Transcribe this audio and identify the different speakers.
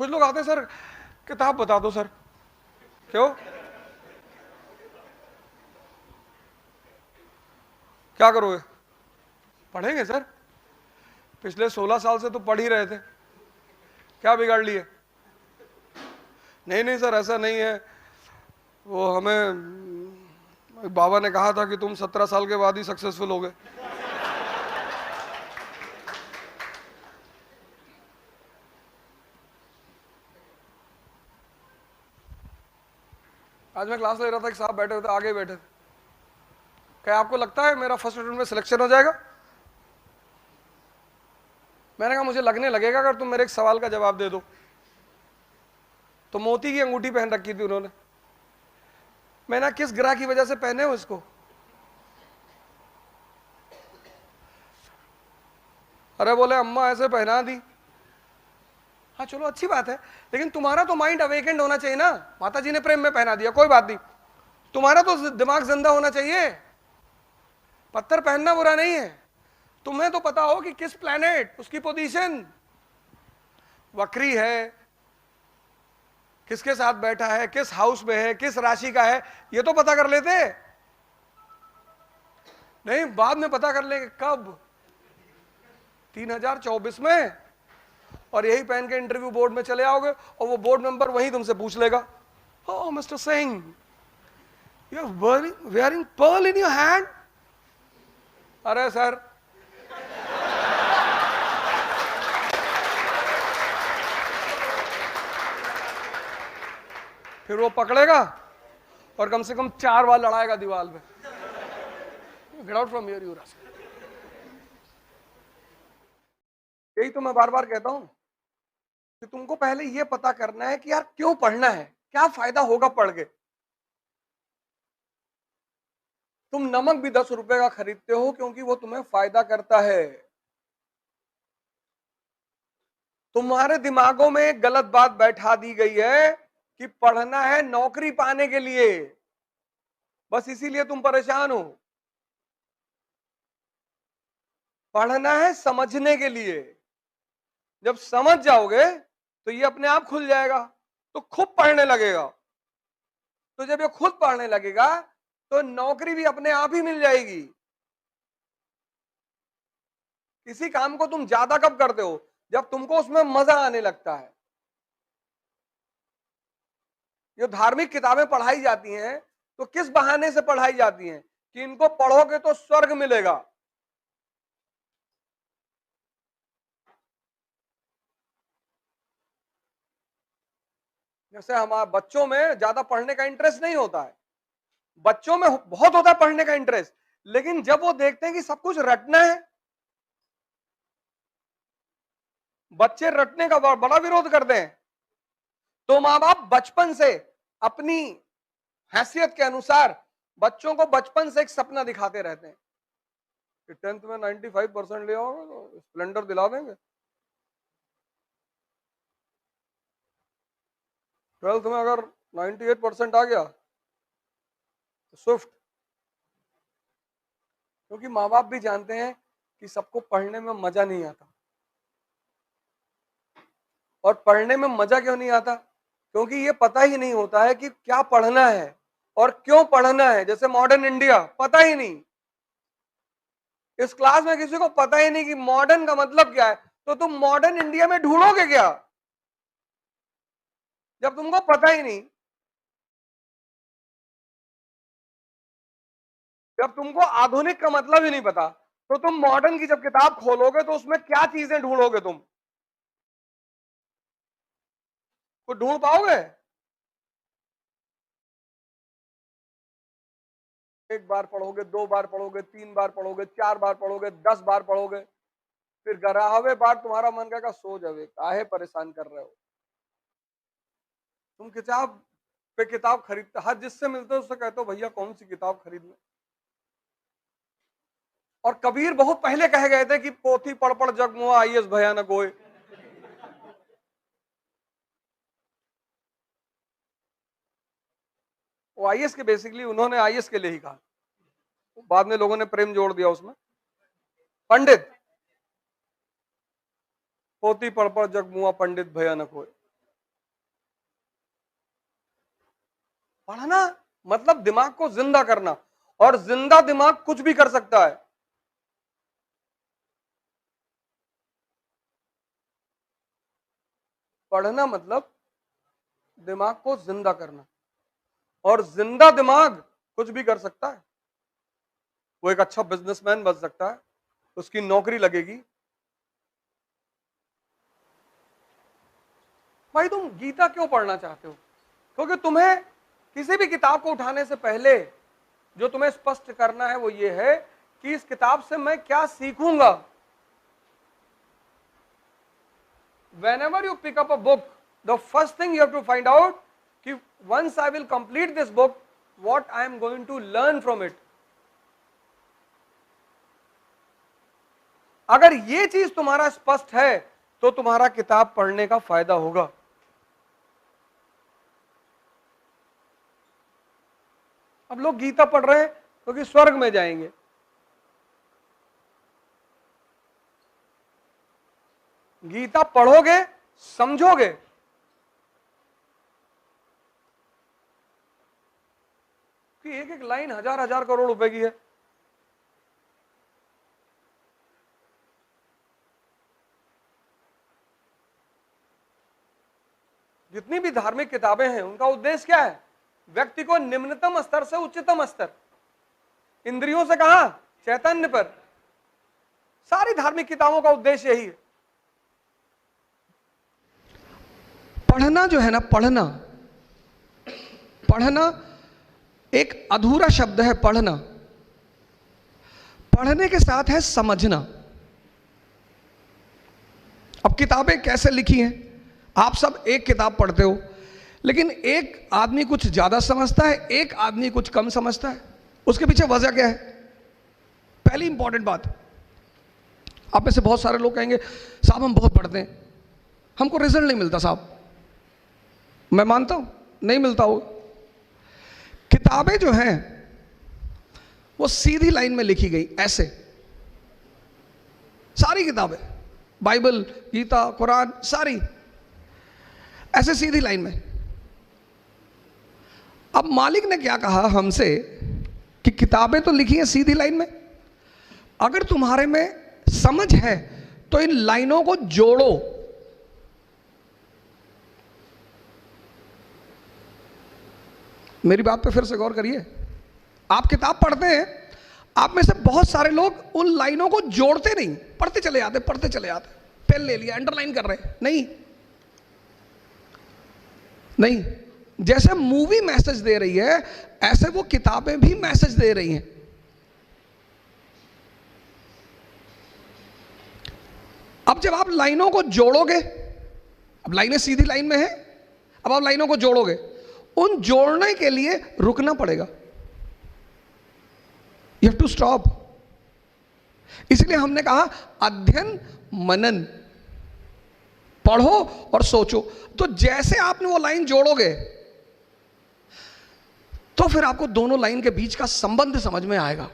Speaker 1: कुछ लोग आते हैं सर किताब बता दो सर। क्यों? क्या करोगे? पढ़ेंगे सर। पिछले 16 साल से तो पढ़ ही रहे थे, क्या बिगाड़ लिए? नहीं नहीं सर ऐसा नहीं है, वो हमें बाबा ने कहा था कि तुम 17 साल के बाद ही सक्सेसफुल हो गए। आज मैं क्लास ले रहा था, एक साहब बैठे हुए थे, आगे बैठे थे। क्या आपको लगता है मेरा फर्स्ट अटेम्प्ट में सिलेक्शन हो जाएगा? मैंने कहा मुझे लगने लगेगा अगर तुम मेरे एक सवाल का जवाब दे दो। तो मोती की अंगूठी पहन रखी थी उन्होंने। मैंने किस ग्रह की वजह से पहने हो इसको? अरे बोले अम्मा ऐसे पहना दी। हाँ चलो अच्छी बात है, लेकिन तुम्हारा तो माइंड अवेकेंड होना चाहिए ना। माता जी ने प्रेम में पहना दिया, कोई बात नहीं, तुम्हारा तो दिमाग जिंदा होना चाहिए। पत्थर पहनना बुरा नहीं है। तुम्हें तो पता हो कि किस प्लैनेट, उसकी पोजीशन वक्री है, किसके साथ बैठा है, किस हाउस में है, किस राशि का है, ये तो पता कर लेते। नहीं बाद में पता कर लेंगे कब? 3024 में। और यही पहन के इंटरव्यू बोर्ड में चले आओगे और वो बोर्ड मेंबर वहीं तुमसे पूछ लेगा, oh mister Singh you are wearing pearl in your hand. अरे सर फिर वो पकड़ेगा और कम से कम 4 बार लड़ाएगा दीवार में, get out from here you rascal. यही तो मैं बार बार कहता हूं कि तुमको पहले ये पता करना है कि यार क्यों पढ़ना है, क्या फायदा होगा पढ़ के। तुम नमक भी 10 रुपए का खरीदते हो क्योंकि वो तुम्हें फायदा करता है। तुम्हारे दिमागों में गलत बात बैठा दी गई है कि पढ़ना है नौकरी पाने के लिए, बस इसीलिए तुम परेशान हो। पढ़ना है समझने के लिए। जब समझ जाओगे तो ये अपने आप खुल जाएगा, तो खुद पढ़ने लगेगा। तो जब ये खुद पढ़ने लगेगा तो नौकरी भी अपने आप ही मिल जाएगी। किसी काम को तुम ज्यादा कब करते हो? जब तुमको उसमें मजा आने लगता है। जो धार्मिक किताबें पढ़ाई जाती हैं तो किस बहाने से पढ़ाई जाती हैं कि इनको पढ़ोगे तो स्वर्ग मिलेगा। जैसे हमारे बच्चों में ज्यादा पढ़ने का इंटरेस्ट नहीं होता है, बच्चों में बहुत होता है पढ़ने का इंटरेस्ट, लेकिन जब वो देखते हैं कि सब कुछ रटना है, बच्चे रटने का बड़ा विरोध करते हैं। तो माँ बाप बचपन से अपनी हैसियत के अनुसार बच्चों को बचपन से एक सपना दिखाते रहते हैं कि 10th में 95% ले आओगे तो स्प्लेंडर दिला देंगे, 12th में अगर 98% आ गया तो स्विफ्ट। क्योंकि माँ बाप भी जानते हैं कि सबको पढ़ने में मजा नहीं आता। और पढ़ने में मजा क्यों नहीं आता? क्योंकि ये पता ही नहीं होता है कि क्या पढ़ना है और क्यों पढ़ना है। जैसे मॉडर्न इंडिया, पता ही नहीं। इस क्लास में किसी को पता ही नहीं कि मॉडर्न का मतलब क्या है, तो तुम मॉडर्न इंडिया में ढूंढोगे क्या जब तुमको पता ही नहीं? जब तुमको आधुनिक का मतलब ही नहीं पता तो तुम मॉडर्न की जब किताब खोलोगे तो उसमें क्या चीजें ढूंढोगे? तुम कुछ ढूंढ पाओगे? एक बार पढ़ोगे, 2 बार पढ़ोगे, 3 बार पढ़ोगे, 4 बार पढ़ोगे, 10 बार पढ़ोगे, फिर 11वें बार तुम्हारा मन कहेगा सो जावे, काहे परेशान कर रहे हो। तुम किताब पे किताब खरीदते, हर जिससे मिलते हो उससे कहते हो भैया कौन सी किताब खरीदने। और कबीर बहुत पहले कह गए थे कि पोथी पढ़ पढ़ जग मुआ आईएएस भयानक होए। वो आईएएस के बेसिकली उन्होंने आईएएस के लिए ही कहा, बाद में लोगों ने प्रेम जोड़ दिया उसमें। पंडित, पोथी पढ़ पढ़ जग मुआ पंडित भयानक होए। पढ़ना मतलब दिमाग को जिंदा करना, और जिंदा दिमाग कुछ भी कर सकता है। पढ़ना मतलब दिमाग को जिंदा करना, और जिंदा दिमाग कुछ भी कर सकता है। वो एक अच्छा बिजनेसमैन बन सकता है, उसकी नौकरी लगेगी। भाई तुम गीता क्यों पढ़ना चाहते हो? क्योंकि तुम्हें किसी भी किताब को उठाने से पहले जो तुम्हें स्पष्ट करना है वो ये है कि इस किताब से मैं क्या सीखूंगा। Whenever you pick up a book, the first thing you have to find out कि once I will complete this book, what I am going to learn from it. अगर ये चीज तुम्हारा स्पष्ट है तो तुम्हारा किताब पढ़ने का फायदा होगा। अब लोग गीता पढ़ रहे हैं क्योंकि स्वर्ग में जाएंगे। गीता पढ़ोगे, समझोगे, कि एक एक लाइन हजार हजार करोड़ रुपए की है। जितनी भी धार्मिक किताबें हैं उनका उद्देश्य क्या है? व्यक्ति को निम्नतम स्तर से उच्चतम स्तर, इंद्रियों से कहां, चैतन्य पर। सारी धार्मिक किताबों का उद्देश्य यही है। पढ़ना जो है ना, पढ़ना पढ़ना एक अधूरा शब्द है। पढ़ना, पढ़ने के साथ है समझना। अब किताबें कैसे लिखी हैं? आप सब एक किताब पढ़ते हो, लेकिन एक आदमी कुछ ज्यादा समझता है, एक आदमी कुछ कम समझता है। उसके पीछे वजह क्या है? पहली इंपॉर्टेंट बात, आप में से बहुत सारे लोग कहेंगे साहब हम बहुत पढ़ते हैं, हमको रिजल्ट नहीं मिलता। साहब मैं मानता हूं नहीं मिलता हो। किताबें जो हैं वो सीधी लाइन में लिखी गई, ऐसे सारी किताबें, बाइबल, गीता, कुरान, सारी ऐसे सीधी लाइन में। अब मालिक ने क्या कहा हमसे कि किताबें तो लिखी हैं सीधी लाइन में, अगर तुम्हारे में समझ है तो इन लाइनों को जोड़ो। मेरी बात पे फिर से गौर करिए। आप किताब पढ़ते हैं, आप में से बहुत सारे लोग उन लाइनों को जोड़ते नहीं, पढ़ते चले जाते, पढ़ते चले जाते, पेन ले लिया, अंडरलाइन कर रहे हैं। नहीं नहीं, जैसे मूवी मैसेज दे रही है ऐसे वो किताबें भी मैसेज दे रही हैं। अब जब आप लाइनों को जोड़ोगे, अब लाइनें सीधी लाइन में है, अब आप लाइनों को जोड़ोगे, उन जोड़ने के लिए रुकना पड़ेगा। You have to stop. इसलिए हमने कहा अध्ययन मनन, पढ़ो और सोचो। तो जैसे आपने वो लाइन जोड़ोगे तो फिर आपको दोनों लाइन के बीच का संबंध समझ में आएगा।